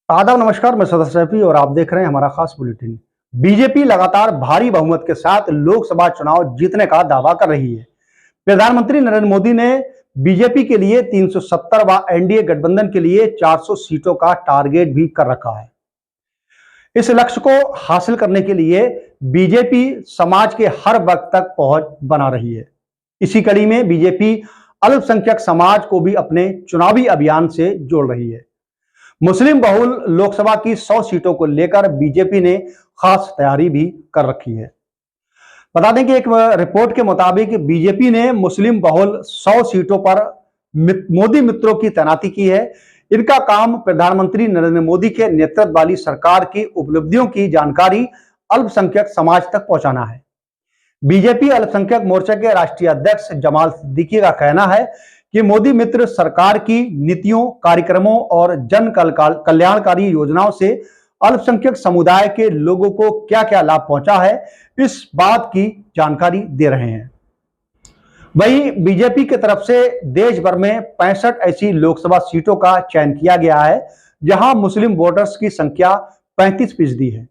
आदाब नमस्कार, मैं सदस्य रफी और आप देख रहे हैं हमारा खास बुलेटिन। बीजेपी लगातार भारी बहुमत के साथ लोकसभा चुनाव जीतने का दावा कर रही है। प्रधानमंत्री नरेंद्र मोदी ने बीजेपी के लिए 370 व एनडीए गठबंधन के लिए 400 सीटों का टारगेट भी कर रखा है। इस लक्ष्य को हासिल करने के लिए बीजेपी समाज के हर वर्ग तक पहुंच बना रही है। इसी कड़ी में बीजेपी अल्पसंख्यक समाज को भी अपने चुनावी अभियान से जोड़ रही है। मुस्लिम बहुल लोकसभा की 100 सीटों को लेकर बीजेपी ने खास तैयारी भी कर रखी है। बता दें कि एक रिपोर्ट के मुताबिक बीजेपी ने मुस्लिम बहुल 100 सीटों पर मोदी मित्रों की तैनाती की है। इनका काम प्रधानमंत्री नरेंद्र मोदी के नेतृत्व वाली सरकार की उपलब्धियों की जानकारी अल्पसंख्यक समाज तक पहुंचाना है। बीजेपी अल्पसंख्यक मोर्चा के राष्ट्रीय अध्यक्ष जमाल सिद्दीकी का कहना है कि मोदी मित्र सरकार की नीतियों, कार्यक्रमों और जन कल्याणकारी योजनाओं से अल्पसंख्यक समुदाय के लोगों को क्या क्या लाभ पहुंचा है, इस बात की जानकारी दे रहे हैं। वहीं बीजेपी की तरफ से देश भर में 65 ऐसी लोकसभा सीटों का चयन किया गया है जहां मुस्लिम वोटर्स की संख्या 35% है।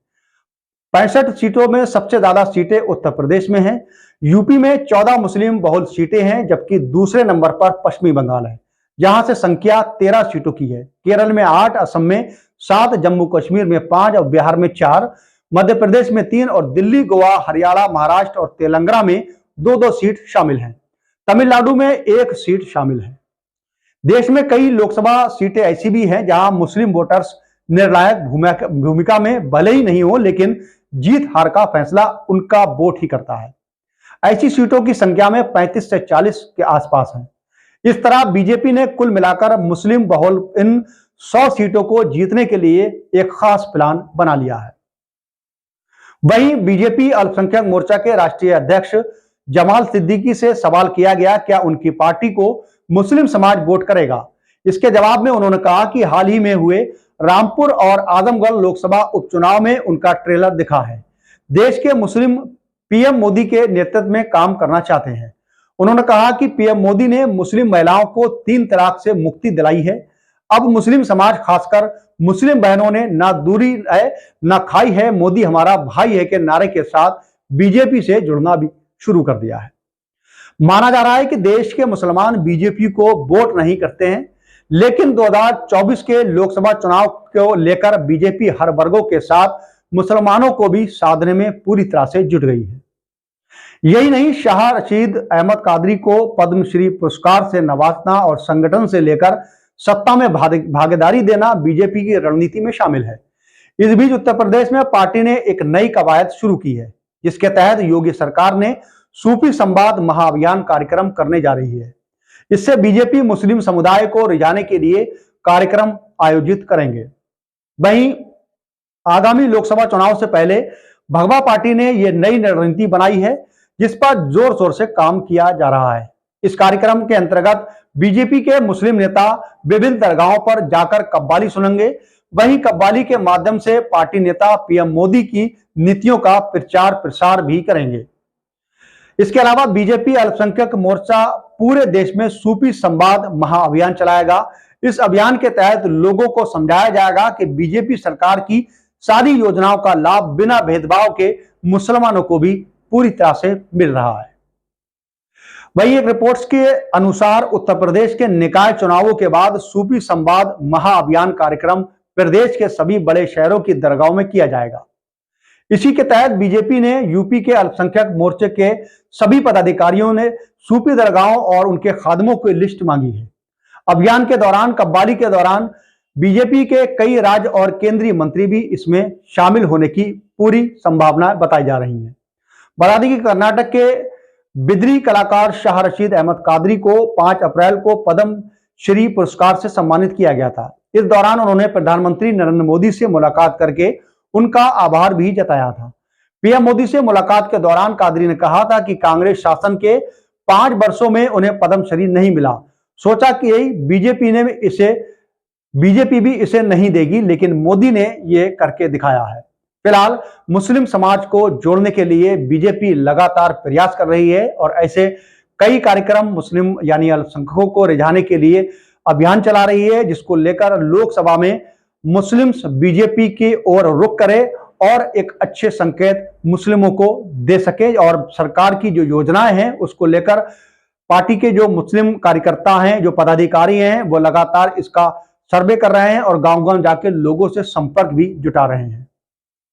65 सीटों में सबसे ज्यादा सीटें उत्तर प्रदेश में हैं। यूपी में 14 मुस्लिम बहुल सीटें हैं, जबकि दूसरे नंबर पर पश्चिमी बंगाल है, जहां से संख्या 13 सीटों की है। केरल में 8, असम में 7, जम्मू कश्मीर में 5 और बिहार में 4, मध्य प्रदेश में 3 और दिल्ली, गोवा, हरियाणा, महाराष्ट्र और तेलंगाना में 2-2 सीट शामिल हैं। तमिलनाडु में 1 सीट शामिल है। देश में कई लोकसभा सीटें ऐसी भी हैं जहां मुस्लिम वोटर्स निर्णायक भूमिका में भले ही नहीं हो, लेकिन जीत हार का फैसला उनका वोट ही करता है। ऐसी सीटों की संख्या में 35 से 40 के आसपास है। इस तरह बीजेपी ने कुल मिलाकर मुस्लिम बहुल इन 100 सीटों को जीतने के लिए एक खास प्लान बना लिया है। वहीं बीजेपी अल्पसंख्यक मोर्चा के राष्ट्रीय अध्यक्ष जमाल सिद्दीकी से सवाल किया गया क्या उनकी पार्टी को मुस्लिम समाज वोट करेगा। इसके जवाब में उन्होंने कहा कि हाल ही में हुए रामपुर और आजमगढ़ लोकसभा उपचुनाव में उनका ट्रेलर दिखा है। देश के मुस्लिम पीएम मोदी के नेतृत्व में काम करना चाहते हैं। उन्होंने कहा कि पीएम मोदी ने मुस्लिम महिलाओं को 3 तलाक से मुक्ति दिलाई है। अब मुस्लिम समाज, खासकर मुस्लिम बहनों ने ना दूरी है ना खाई है, मोदी हमारा भाई है के नारे के साथ बीजेपी से जुड़ना भी शुरू कर दिया है। माना जा रहा है कि देश के मुसलमान बीजेपी को वोट नहीं करते हैं, लेकिन 2024 के लोकसभा चुनाव को लेकर बीजेपी हर वर्गों के साथ मुसलमानों को भी साधने में पूरी तरह से जुट गई है। यही नहीं, शाह रशीद अहमद कादरी को पद्मश्री पुरस्कार से नवाजना और संगठन से लेकर सत्ता में भागीदारी देना बीजेपी की रणनीति में शामिल है। इस बीच उत्तर प्रदेश में पार्टी ने एक नई कवायद शुरू की है, जिसके तहत योगी सरकार ने सूफी संवाद महाअभियान कार्यक्रम करने जा रही है। इससे बीजेपी मुस्लिम समुदाय को रिझाने के लिए कार्यक्रम आयोजित करेंगे। वहीं आगामी लोकसभा चुनाव से पहले भगवा पार्टी ने यह नई रणनीति बनाई है, जिस पर जोर शोर से काम किया जा रहा है। इस कार्यक्रम के अंतर्गत बीजेपी के मुस्लिम नेता विभिन्न दरगाहों पर जाकर कव्वाली सुनेंगे। वहीं कव्वाली के माध्यम से पार्टी नेता पीएम मोदी की नीतियों का प्रचार प्रसार भी करेंगे। इसके अलावा बीजेपी अल्पसंख्यक मोर्चा पूरे देश में सूफी संवाद महाअभियान चलाएगा। इस अभियान के तहत लोगों को समझाया जाएगा कि बीजेपी सरकार की सारी योजनाओं का लाभ बिना भेदभाव के मुसलमानों को भी पूरी तरह से मिल रहा है। वहीं एक रिपोर्ट्स के अनुसार उत्तर प्रदेश के निकाय चुनावों के बाद सूफी संवाद महाअभियान कार्यक्रम प्रदेश के सभी बड़े शहरों की दरगाहों में किया जाएगा। इसी के तहत बीजेपी ने यूपी के अल्पसंख्यक मोर्चे के सभी पदाधिकारियों ने सूफी दरगाहों और उनके खादमों की लिस्ट मांगी है। अभियान के दौरान कव्वाली के दौरान बीजेपी के कई राज्य और केंद्रीय मंत्री भी इसमें शामिल होने की पूरी संभावना बताई जा रही है। बता दें कि कर्नाटक के बिदरी कलाकार शाह रशीद अहमद कादरी को 5 अप्रैल को पद्म श्री पुरस्कार से सम्मानित किया गया था। इस दौरान उन्होंने प्रधानमंत्री नरेंद्र मोदी से मुलाकात करके उनका आभार भी जताया था। पीएम मोदी से मुलाकात के दौरान कादरी ने कहा था कि कांग्रेस शासन के 5 वर्षों में उन्हें पद्मश्री नहीं मिला। सोचा कि बीजेपी भी इसे नहीं देगी, लेकिन मोदी ने ये करके दिखाया है। फिलहाल मुस्लिम समाज को जोड़ने के लिए बीजेपी लगातार प्रयास कर रही है और ऐसे कई कार्यक्रम मुस्लिम यानी अल्पसंख्यकों को रिझाने के लिए अभियान चला रही है, जिसको लेकर लोकसभा में मुस्लिम्स बीजेपी की ओर रुख करे और एक अच्छे संकेत मुस्लिमों को दे सके और सरकार की जो योजनाएं हैं उसको लेकर पार्टी के जो मुस्लिम कार्यकर्ता हैं, जो पदाधिकारी हैं, वो लगातार इसका सर्वे कर रहे हैं और गांव-गांव जाके लोगों से संपर्क भी जुटा रहे हैं।